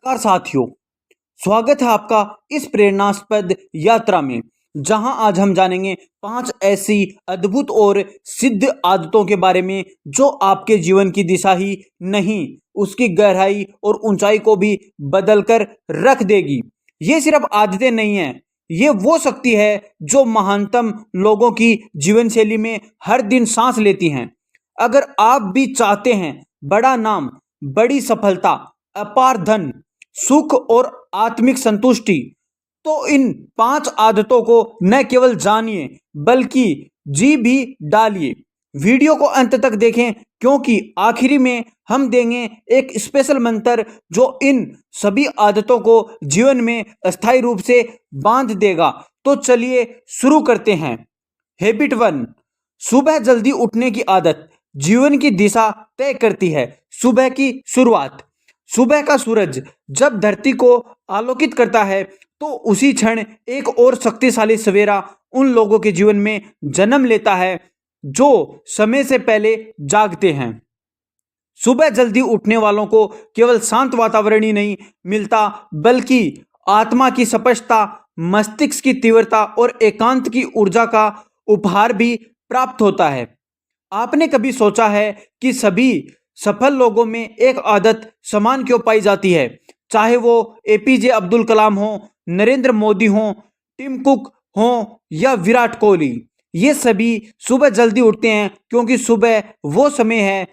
नमस्कार साथियों, स्वागत है आपका इस प्रेरणास्पद यात्रा में जहां आज हम जानेंगे 5 ऐसी अद्भुत और सिद्ध आदतों के बारे में जो आपके जीवन की दिशा ही नहीं उसकी गहराई और ऊंचाई को भी बदल कर रख देगी। ये सिर्फ आदतें नहीं हैं, ये वो शक्ति है जो महानतम लोगों की जीवन शैली में हर दिन सांस लेती हैं। अगर आप भी चाहते हैं बड़ा नाम, बड़ी सफलता, अपार धन, सुख और आत्मिक संतुष्टि, तो इन 5 आदतों को न केवल जानिए बल्कि जी भी डालिए। वीडियो को अंत तक देखें क्योंकि आखिरी में हम देंगे एक स्पेशल मंत्र जो इन सभी आदतों को जीवन में अस्थायी रूप से बांध देगा। तो चलिए शुरू करते हैं। हैबिट 1, सुबह जल्दी उठने की आदत जीवन की दिशा तय करती है। सुबह की शुरुआत, सुबह का सूरज जब धरती को आलोकित करता है तो उसी क्षण एक और शक्तिशाली सवेरा उन लोगों के जीवन में जन्म लेता है जो समय से पहले जागते हैं। सुबह जल्दी उठने वालों को केवल शांत वातावरण ही नहीं मिलता बल्कि आत्मा की स्पष्टता, मस्तिष्क की तीव्रता और एकांत की ऊर्जा का उपहार भी प्राप्त होता है। आपने कभी सोचा है कि सभी सफल लोगों में एक आदत समान क्यों पाई जाती है? चाहे वो एपीजे अब्दुल कलाम हो, नरेंद्र मोदी हो, टिम कुक हो या विराट कोहली, ये सभी सुबह जल्दी उठते हैं क्योंकि सुबह वो समय है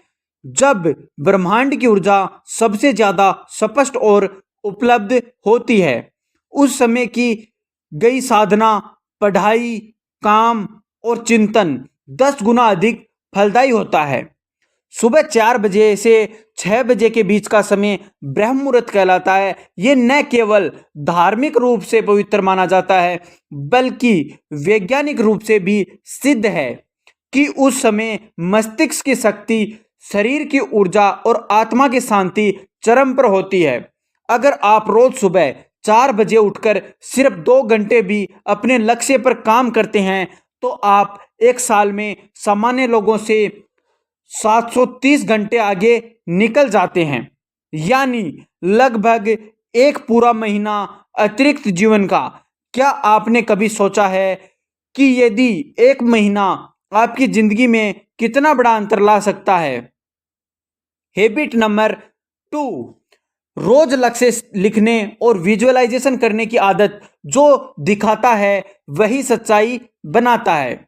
जब ब्रह्मांड की ऊर्जा सबसे ज्यादा स्पष्ट और उपलब्ध होती है। उस समय की गई साधना, पढ़ाई, काम और चिंतन 10 गुना अधिक फलदायी होता है। सुबह 4 बजे से 6 बजे के बीच का समय ब्रह्म मुहूर्त कहलाता है। ये न केवल धार्मिक रूप से पवित्र माना जाता है बल्कि वैज्ञानिक रूप से भी सिद्ध है कि उस समय मस्तिष्क की शक्ति, शरीर की ऊर्जा और आत्मा की शांति चरम पर होती है। अगर आप रोज सुबह 4 बजे उठकर सिर्फ 2 घंटे भी अपने लक्ष्य पर काम करते हैं तो आप एक साल में सामान्य लोगों से 730 घंटे आगे निकल जाते हैं, यानी लगभग एक पूरा महीना अतिरिक्त जीवन का। क्या आपने कभी सोचा है कि यदि एक महीना आपकी जिंदगी में कितना बड़ा अंतर ला सकता है? हैबिट नंबर 2, रोज लक्ष्य लिखने और विजुअलाइजेशन करने की आदत जो दिखाता है वही सच्चाई बनाता है।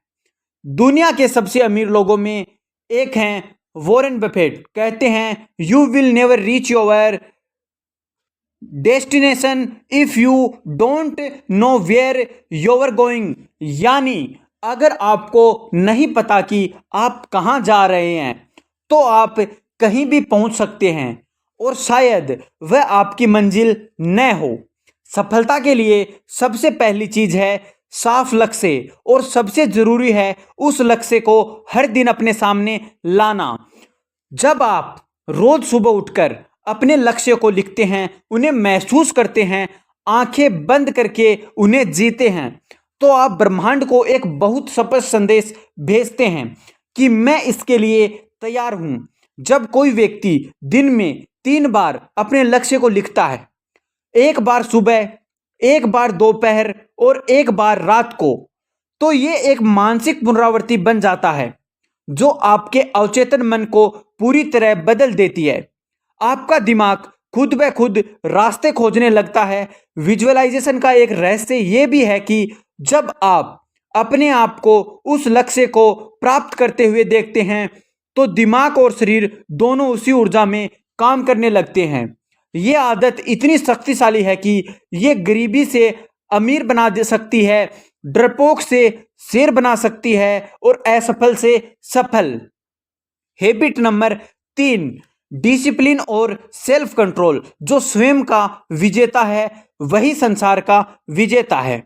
दुनिया के सबसे अमीर लोगों में एक हैं वॉरेन बफेट। कहते हैं you will never reach your destination if you don't know where you are going, यानी अगर आपको नहीं पता कि आप कहाँ जा रहे हैं तो आप कहीं भी पहुंच सकते हैं और शायद वह आपकी मंजिल न हो। सफलता के लिए सबसे पहली चीज है साफ लक्ष्य और सबसे जरूरी है उस लक्ष्य को हर दिन अपने सामने लाना। जब आप रोज सुबह उठकर अपने लक्ष्य को लिखते हैं, उन्हें महसूस करते हैं, आंखें बंद करके उन्हें जीते हैं, तो आप ब्रह्मांड को एक बहुत स्पष्ट संदेश भेजते हैं कि मैं इसके लिए तैयार हूं। जब कोई व्यक्ति दिन में 3 बार अपने लक्ष्य को लिखता है, एक बार सुबह, एक बार दोपहर और एक बार रात को, तो ये एक मानसिक पुनरावृत्ति बन जाता है जो आपके अवचेतन मन को पूरी तरह बदल देती है। आपका दिमाग खुद ब खुद रास्ते खोजने लगता है। विजुअलाइजेशन का एक रहस्य ये भी है कि जब आप अपने आप को उस लक्ष्य को प्राप्त करते हुए देखते हैं तो दिमाग और शरीर दोनों उसी ऊर्जा में काम करने लगते हैं। ये आदत इतनी शक्तिशाली है कि ये गरीबी से अमीर बना दे सकती है, डरपोक से शेर बना सकती है और असफल से सफल। हैबिट नंबर 3, डिसिप्लिन और सेल्फ कंट्रोल। जो स्वयं का विजेता है वही संसार का विजेता है।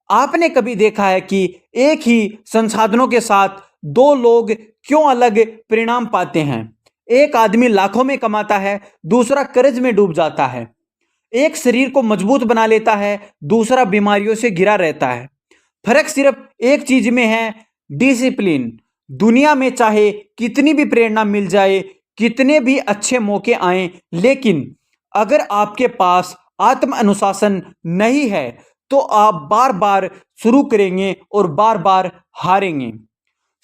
आपने कभी देखा है कि एक ही संसाधनों के साथ 2 लोग क्यों अलग परिणाम पाते हैं? एक आदमी लाखों में कमाता है, दूसरा कर्ज में डूब जाता है। एक शरीर को मजबूत बना लेता है, दूसरा बीमारियों से घिरा रहता है। फर्क सिर्फ एक चीज में है, डिसिप्लिन। दुनिया में चाहे कितनी भी प्रेरणा मिल जाए, कितने भी अच्छे मौके आए, लेकिन अगर आपके पास आत्म अनुशासन नहीं है तो आप बार बार शुरू करेंगे और बार बार हारेंगे।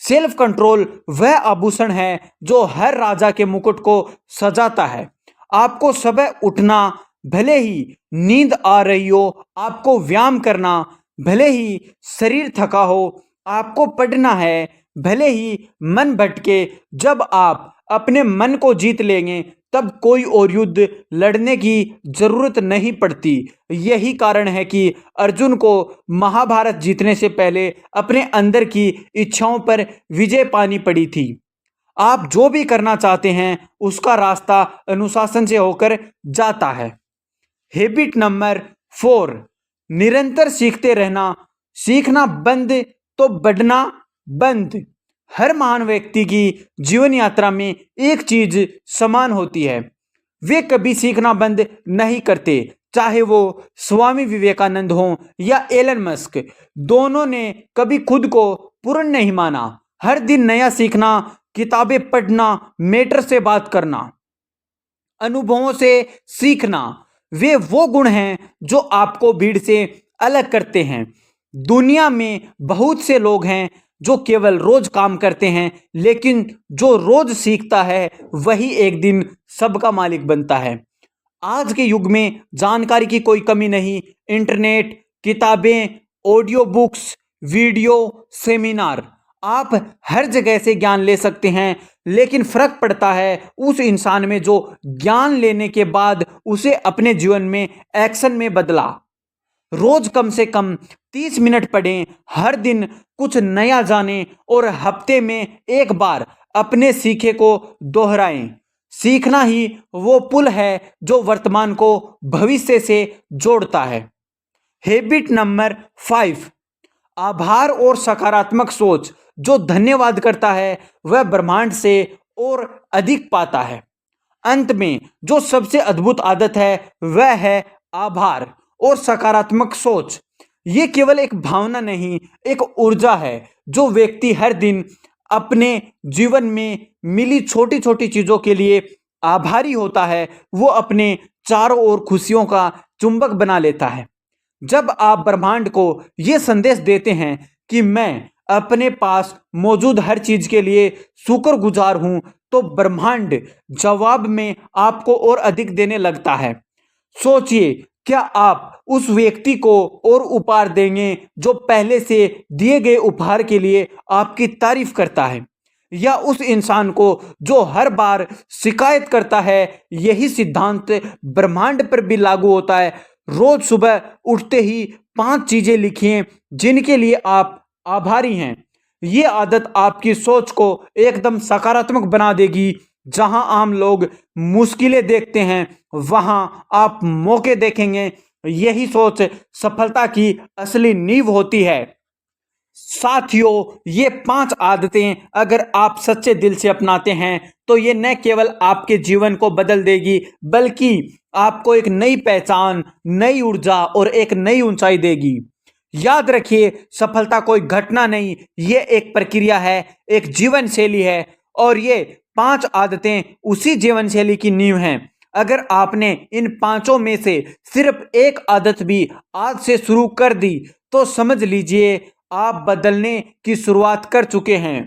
सेल्फ कंट्रोल वह आभूषण है जो हर राजा के मुकुट को सजाता है। आपको सुबह उठना, भले ही नींद आ रही हो, आपको व्यायाम करना, भले ही शरीर थका हो, आपको पढ़ना है, भले ही मन भटके। जब आप अपने मन को जीत लेंगे तब कोई और युद्ध लड़ने की जरूरत नहीं पड़ती। यही कारण है कि अर्जुन को महाभारत जीतने से पहले अपने अंदर की इच्छाओं पर विजय पानी पड़ी थी। आप जो भी करना चाहते हैं उसका रास्ता अनुशासन से होकर जाता है। हैबिट नंबर 4, निरंतर सीखते रहना। सीखना बंद तो बढ़ना बंद। हर महान व्यक्ति की जीवन यात्रा में एक चीज समान होती है, वे कभी सीखना बंद नहीं करते। चाहे वो स्वामी विवेकानंद हो या एलन मस्क, दोनों ने कभी खुद को पूर्ण नहीं माना। हर दिन नया सीखना, किताबें पढ़ना, मेंटर से बात करना, अनुभवों से सीखना, वे वो गुण हैं जो आपको भीड़ से अलग करते हैं। दुनिया में बहुत से लोग हैं जो केवल रोज काम करते हैं, लेकिन जो रोज सीखता है वही एक दिन सबका मालिक बनता है। आज के युग में जानकारी की कोई कमी नहीं। इंटरनेट, किताबें, ऑडियो बुक्स, वीडियो, सेमिनार, आप हर जगह से ज्ञान ले सकते हैं, लेकिन फर्क पड़ता है उस इंसान में जो ज्ञान लेने के बाद उसे अपने जीवन में एक्शन में बदला। रोज कम से कम 30 मिनट पढ़ें, हर दिन कुछ नया जानें और हफ्ते में एक बार अपने सीखे को दोहराएं। सीखना ही वो पुल है जो वर्तमान को भविष्य से जोड़ता है। हैबिट नंबर 5, आभार और सकारात्मक सोच। जो धन्यवाद करता है वह ब्रह्मांड से और अधिक पाता है। अंत में जो सबसे अद्भुत आदत है वह है आभार और सकारात्मक सोच। ये केवल एक भावना नहीं, एक ऊर्जा है। जो व्यक्ति हर दिन अपने जीवन में मिली छोटी छोटी चीजों के लिए आभारी होता है, वो अपने चारों ओर खुशियों का चुंबक बना लेता है। जब आप ब्रह्मांड को ये संदेश देते हैं कि मैं अपने पास मौजूद हर चीज के लिए शुक्रगुजार हूं, तो ब्रह्मांड जवाब में आपको और अधिक देने लगता है। सोचिए, क्या आप उस व्यक्ति को और उपहार देंगे जो पहले से दिए गए उपहार के लिए आपकी तारीफ करता है, या उस इंसान को जो हर बार शिकायत करता है? यही सिद्धांत ब्रह्मांड पर भी लागू होता है। रोज सुबह उठते ही 5 चीजें लिखिए जिनके लिए आप आभारी हैं। ये आदत आपकी सोच को एकदम सकारात्मक बना देगी। जहां आम लोग मुश्किलें देखते हैं, वहां आप मौके देखेंगे। यही सोच सफलता की असली नींव होती है। साथियों, ये 5 आदतें अगर आप सच्चे दिल से अपनाते हैं तो ये न केवल आपके जीवन को बदल देगी, बल्कि आपको एक नई पहचान, नई ऊर्जा और एक नई ऊंचाई देगी। याद रखिए, सफलता कोई घटना नहीं, ये एक प्रक्रिया है, एक जीवन शैली है, और ये 5 आदतें उसी जीवन शैली की नींव हैं। अगर आपने इन 5 में से सिर्फ एक आदत भी आज से शुरू कर दी तो समझ लीजिए आप बदलने की शुरुआत कर चुके हैं।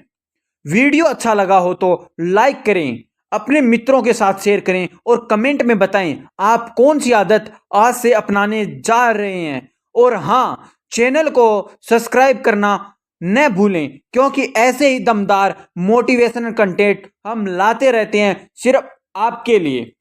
वीडियो अच्छा लगा हो तो लाइक करें, अपने मित्रों के साथ शेयर करें और कमेंट में बताएं आप कौन सी आदत आज से अपनाने जा रहे हैं। और हाँ, चैनल को सब्सक्राइब करना न भूलें, क्योंकि ऐसे ही दमदार मोटिवेशनल कंटेंट हम लाते रहते हैं सिर्फ आपके लिए।